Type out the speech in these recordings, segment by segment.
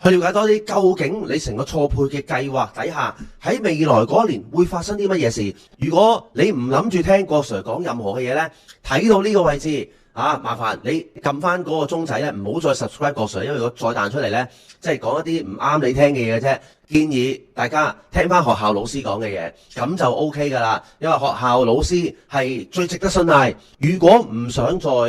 去了解多啲究竟你成個錯配嘅計劃底下，喺未來嗰一年會發生啲乜嘢事。如果你唔諗住聽郭 Sir 講任何嘅嘢呢，睇到呢個位置麻煩你撳翻嗰個鐘仔呢，唔好再 subscribe 郭 Sir，因為如果再彈出嚟呢，即係講一啲唔啱你聽嘅嘢嘅啫。建議大家聽翻學校老師講嘅嘢，咁就 OK 噶啦。因為學校老師係最值得信賴。如果唔想再做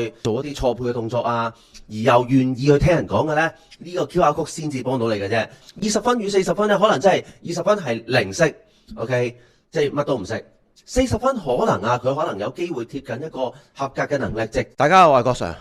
一啲錯配嘅動作而又願意去聽人講嘅呢，呢個 QR code 先至幫到你嘅啫。20分與40分呢，可能真係20分係零識 ，OK， 即係乜都唔識。40分可能佢可能有機會貼近一個合格嘅能力值。大家好，我係郭 Sir。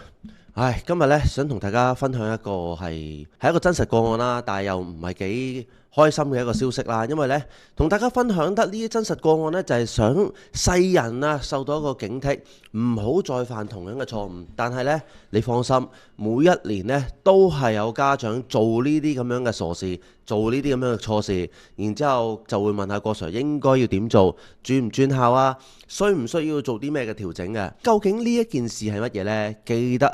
今日呢，想同大家分享一個係一個真實個案啦，但係又唔係幾開心嘅一個消息啦。因為呢，同大家分享得呢啲真實個案呢，就係想世人受到一個警惕，唔好再犯同樣嘅錯誤。但係呢，你放心，每一年呢都係有家長做呢啲咁樣嘅傻事，做呢啲咁樣嘅錯事，然之後就會問下郭 Sir 應該要點做，轉唔轉校需唔需要做啲咩嘅調整嘅？究竟呢一件事係乜嘢呢？記得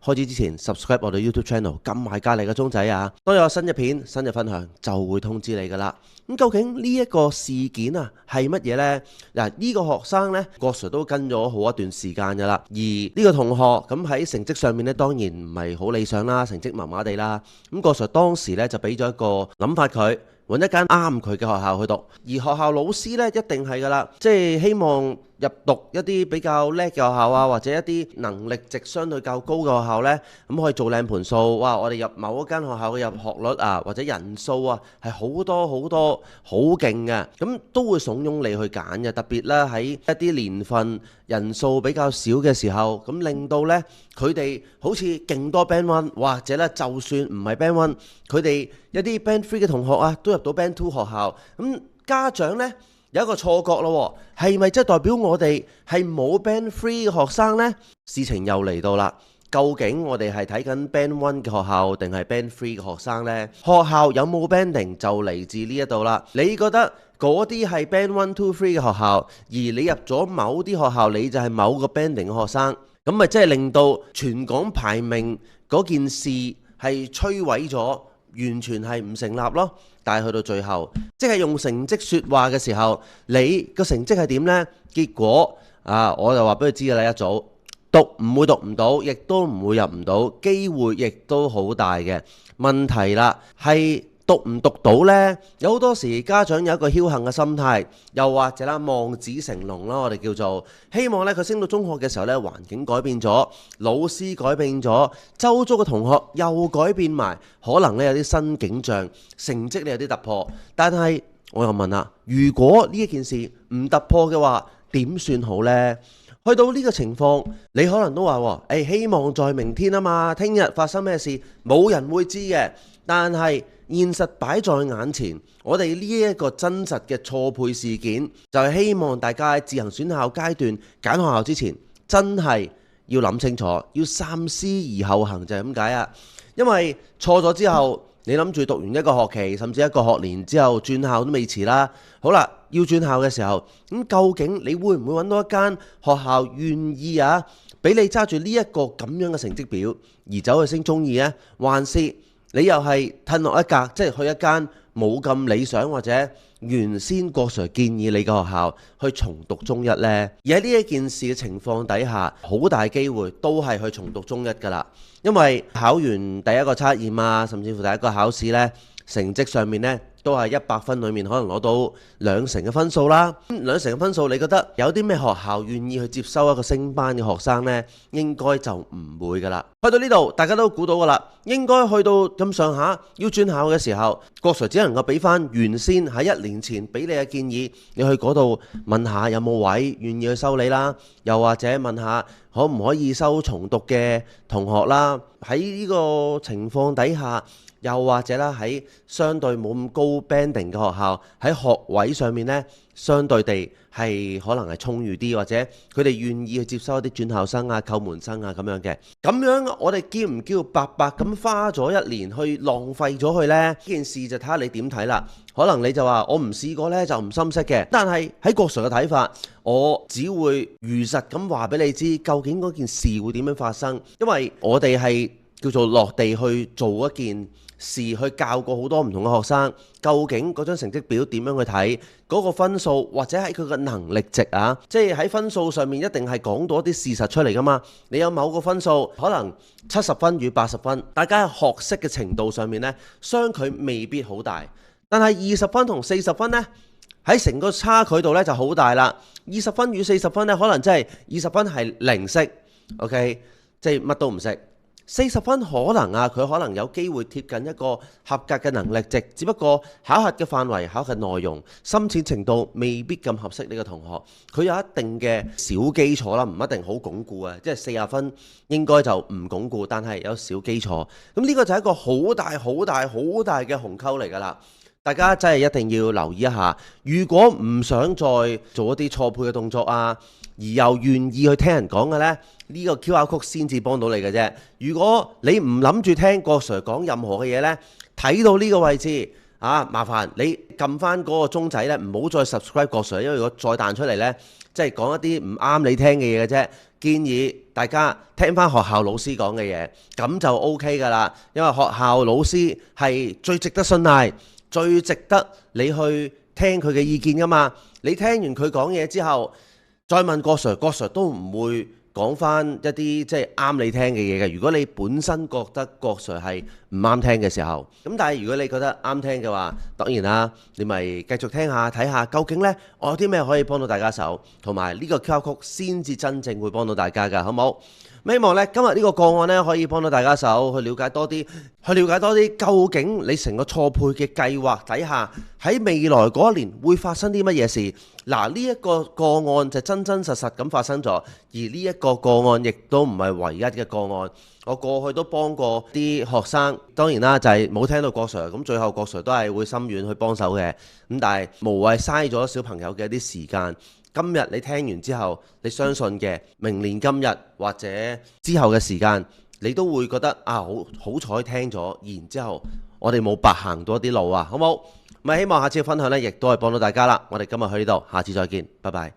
開始之前 subscribe 我哋 YouTube channel， 撳埋隔離個鐘仔當有新一片、新嘅分享就會通知你噶啦。咁究竟呢一個事件係乜嘢呢？嗱，呢個學生呢，郭 Sir 都跟咗好一段時間噶啦。而呢個同學咁喺成績上面呢，當然唔係好理想啦，成績麻麻地啦。咁郭 Sir 當時呢，就俾咗一個諗法佢，揾一間啱佢嘅學校去讀。而學校老師呢，一定係噶啦，即係希望入讀一啲比較叻嘅學校或者一啲能力值相對較高嘅學校呢，咁可以做靚盤數。哇！我哋入某一間學校嘅入學率或者人數係好多好多好勁嘅，咁都會慫恿你去揀嘅。特別咧喺一啲年份人數比較少嘅時候，咁令到呢佢哋好似勁多 Band 1，或者呢就算唔係 Band 1，佢哋一啲 Band 3嘅同學都入到 Band 2學校。咁家長呢，有一個錯覺咯，係咪即係代表我哋係冇 Band 3嘅學生呢？事情又嚟到啦，究竟我哋係睇緊 Band 1嘅學校定係 Band 3嘅學生呢？學校有冇 banding 就嚟自呢一度啦。你覺得嗰啲係 Band 1、2、3嘅學校，而你入咗某啲學校，你就係某個 banding 嘅學生，咁咪即係令到全港排名嗰件事係摧毀咗，完全係唔成立咯。但係去到最後，即係用成績說話嘅時候，你個成績係點呢？結果我就話俾佢知啦，一早讀唔會讀唔到，亦都唔會入唔到，機會亦都好大嘅。問題啦，係讀唔讀到呢？有好多時家長有一個僥倖嘅心態，又或者望子成龍啦，我哋叫做希望呢，佢升到中學嘅時候呢，環境改變咗，老師改變咗，周遭嘅同學又改變埋，可能呢有啲新景象，成績呢有啲突破。但係我又問啦，如果呢一件事唔突破嘅話，點算好呢？去到呢個情況，你可能都話希望在明天啊嘛，聽日發生咩事冇人會知嘅。但係現實擺在眼前，我哋呢一個真實嘅錯配事件，就係希望大家喺自行選校階段揀學校之前，真係要諗清楚，要三思而後行，就係咁解。因為錯咗之後，你諗住讀完一個學期，甚至一個學年之後轉校都未遲啦。好啦，要轉校嘅時候，咁究竟你會唔會揾到一間學校願意俾你揸住呢一個咁樣嘅成績表而走去升中二呢？還是你又係褪落一格，即係去一間冇咁理想或者原先郭 Sir 建議你嘅學校去重讀中一呢？而喺呢一件事嘅情況底下，好大機會都係去重讀中一噶啦。因為考完第一個測驗甚至乎第一個考試呢，成績上面呢都係100分裏面可能攞到2成嘅分數啦。2成嘅分數，你覺得有啲咩學校願意去接收一個升班嘅學生呢？應該就唔會噶啦。去到呢度，大家都估到噶啦，應該去到咁上下要轉校嘅時候，郭 Sir 只能夠俾翻原先喺1年前俾你嘅建議，你去嗰度問下有冇位願意去收你啦，又或者問下可唔可以收重讀嘅同學啦。喺呢個情況底下，又或者啦，喺相對冇咁高 banding 嘅學校，喺學位上面呢，相對地係可能係充裕啲，或者佢哋願意去接收一啲轉校生扣門生咁樣嘅。咁樣我哋叫唔叫白白咁花咗1年去浪費咗佢呢？呢件事就睇下你點睇啦。可能你就話我唔試過呢，就唔深識嘅。但係喺郭 Sir 嘅睇法，我只會如實咁話俾你知，究竟嗰件事會點樣發生。因為我哋係叫做落地去做一件時去教過好多唔同嘅學生，究竟嗰張成績表點樣去睇，嗰個分數或者喺佢嘅能力值啊，即係喺分數上面一定係講到一啲事實出嚟噶嘛。你有某個分數，可能70分與80分，大家學識嘅程度上面呢，相距未必好大。但係20分同40分呢，喺成個差距度呢就好大啦。20分與40分呢，可能真係20分係零識，OK， 即係乜都唔識。40分可能佢可能有機會貼近一個合格嘅能力值，只不過考核嘅範圍、考核內容、深淺程度未必咁合適呢個同學。佢有一定嘅小基礎啦，唔一定好鞏固啊，即係40分應該就唔鞏固，但係有小基礎。咁呢個就係一個好大、好大、好大嘅鴻溝嚟㗎啦。大家真係一定要留意一下，如果唔想再做一啲錯配嘅動作啊，而又願意去聽人講嘅呢個 QR code 先至幫到你嘅啫。如果你唔諗住聽郭 Sir 講任何嘅嘢呢，睇到呢個位置麻煩你撳翻嗰個鐘仔呢，唔好再 subscribe 郭 Sir，因為如果再彈出嚟呢，即係講一啲唔啱你聽嘅嘢嘅啫。建議大家聽翻學校老師講嘅嘢，咁就 OK 㗎啦。因為學校老師係最值得信賴，最值得你去聽佢嘅意見㗎嘛。你聽完佢講嘢之後，再問郭 Sir， 郭 Sir 都唔會講翻一啲即係啱你聽嘅嘢嘅。如果你本身覺得郭 Sir 係唔啱聽嘅時候，咁但係如果你覺得啱聽嘅話，當然啦，你咪繼續聽下睇下，究竟呢我有啲咩可以幫到大家手，同埋呢個 QR code先至真正會幫到大家㗎，好冇？希望呢今日呢個個案呢可以幫到大家手，去了解多啲，究竟你成個錯配嘅計劃底下，喺未來嗰一年會發生啲乜嘢事？嗱，呢一個個案就真真實實咁發生咗，而呢一個個案亦都唔係唯一嘅個案。我過去都幫過啲學生，當然啦，就係冇聽到郭 Sir，咁最後郭 Sir 都係會心軟去幫手嘅。咁但係無謂嘥咗小朋友嘅一啲時間。今日你聽完之後，你相信嘅明年今日或者之後嘅時間，你都會覺得好彩聽咗，然之後我哋冇白行到一啲路啊，好冇？咁希望下次嘅分享呢，亦都係幫到大家啦。我哋今日去呢度，下次再見，拜拜。